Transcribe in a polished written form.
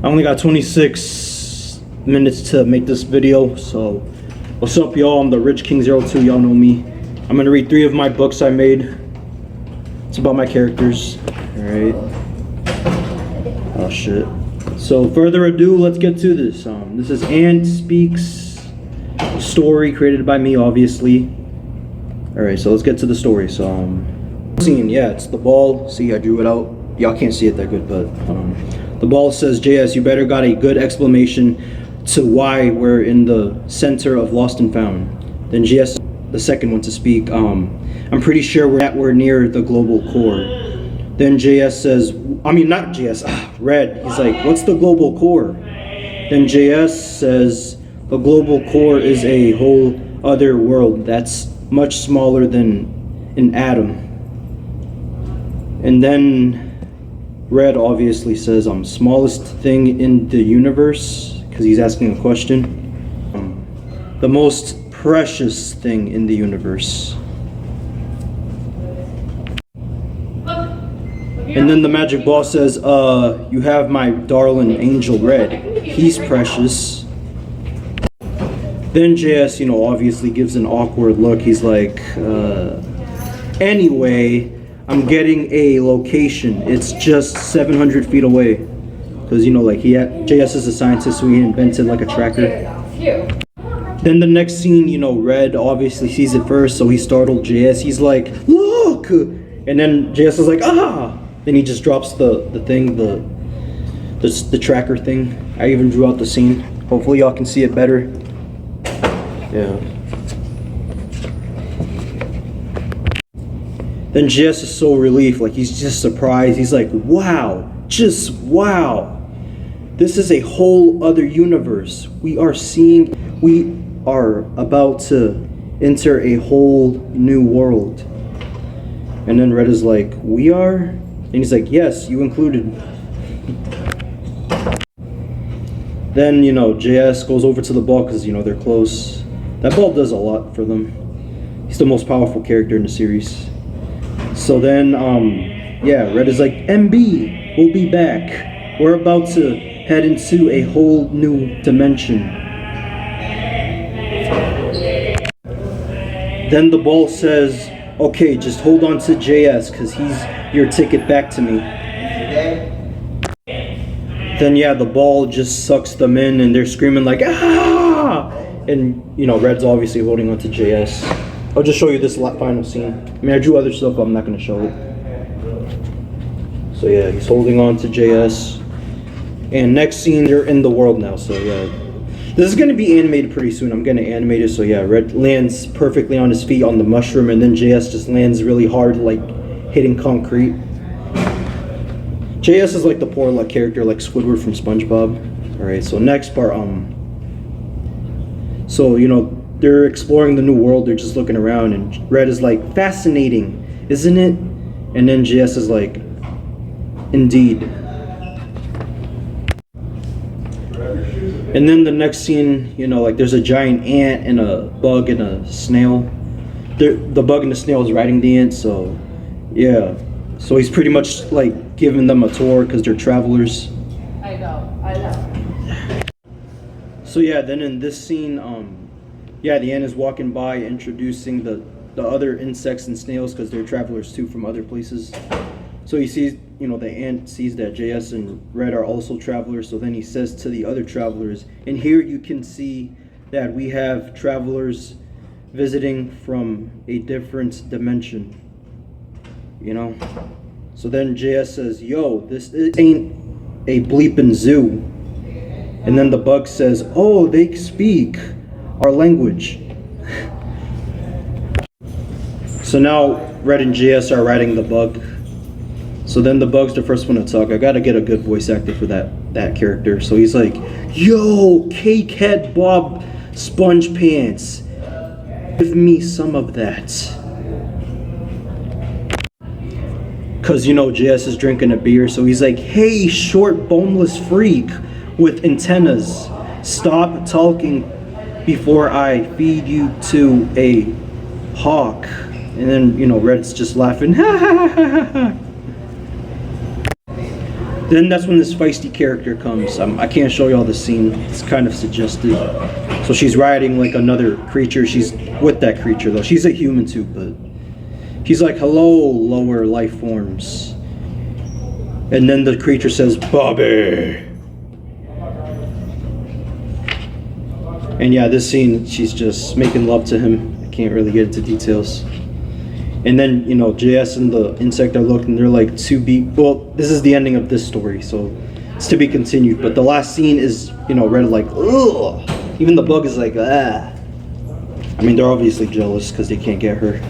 I only got 26 minutes to make this video, so what's up, y'all? I'm the Rich King 02. Y'all know me. I'm gonna read 3 of my books I made. It's about my characters. Alright. Oh shit. So further ado, let's get to this. This is Anne Speaks, story created by me, obviously. Alright, so let's get to the story. So scene, yeah, it's the ball. See, I drew it out. Y'all can't see it that good, but the ball says, JS, you better got a good explanation to why we're in the center of Lost and Found. Then JS, the second one to speak, I'm pretty sure we're near the global core. Then JS says, Red, he's like, what's the global core? Then JS says, the global core is a whole other world that's much smaller than an atom. And then Red obviously says, smallest thing in the universe, because he's asking a question. The most precious thing in the universe. And then the magic ball says, you have my darling angel Red. He's precious. Then JS, obviously gives an awkward look. He's like, anyway, I'm getting a location. It's just 700 feet away. Because, JS is a scientist, so he invented like a tracker. Then the next scene, Red obviously sees it first, so he startled JS. He's like, look! And then JS is like, ah! Then he just drops the thing, the tracker thing. I even drew out the scene. Hopefully y'all can see it better. Yeah. Then JS is so relieved, like he's just surprised. He's like, wow, just wow. This is a whole other universe. We are about to enter a whole new world. And then Red is like, we are? And he's like, yes, you included. Then, JS goes over to the ball because, they're close. That ball does a lot for them. He's the most powerful character in the series. So then, Red is like, MB, we'll be back. We're about to head into a whole new dimension. Then the ball says, okay, just hold on to JS, because he's your ticket back to me. Then, the ball just sucks them in, and they're screaming like, ah! And, Red's obviously holding on to JS. I'll just show you this final scene. I drew other stuff, but I'm not going to show it. So yeah, he's holding on to JS. And next scene, they're in the world now. So yeah, this is going to be animated pretty soon. I'm going to animate it. So yeah, Red lands perfectly on his feet on the mushroom, and then JS just lands really hard, like hitting concrete. JS is like the poor luck character, like Squidward from SpongeBob. All right, so next part, they're exploring the new world. They're just looking around, and Red is like, fascinating, isn't it? And then JS is like, indeed. And then the next scene, there's a giant ant and a bug and a snail. The bug and the snail is riding the ant, so yeah. So he's pretty much like giving them a tour because they're travelers. I know. So yeah, then in this scene, the ant is walking by introducing the other insects and snails because they're travelers too from other places. So he sees, the ant sees that JS and Red are also travelers, so then he says to the other travelers, and here you can see that we have travelers visiting from a different dimension, So then JS says, yo, this ain't a bleeping zoo. And then the bug says, oh, they speak our language. So now Red and JS are riding the bug. So then the bug's the first one to talk. I gotta get a good voice actor for that character. So he's like, yo, Cakehead Bob Sponge Pants, give me some of that. Cause JS is drinking a beer, so he's like, hey, short boneless freak with antennas, stop talking before I feed you to a hawk. And then, Red's just laughing. Then that's when this feisty character comes. I can't show y'all the scene. It's kind of suggestive. So she's riding like another creature. She's with that creature though. She's a human too, but she's like, hello, lower life forms. And then the creature says, Bobby. And yeah, this scene, she's just making love to him. I can't really get into details. And then, you know, JS and the insect are looking, they're like well, this is the ending of this story, so it's to be continued. But the last scene is, you know, read like, ugh. Even the bug is like, ah. I mean, they're obviously jealous because they can't get her.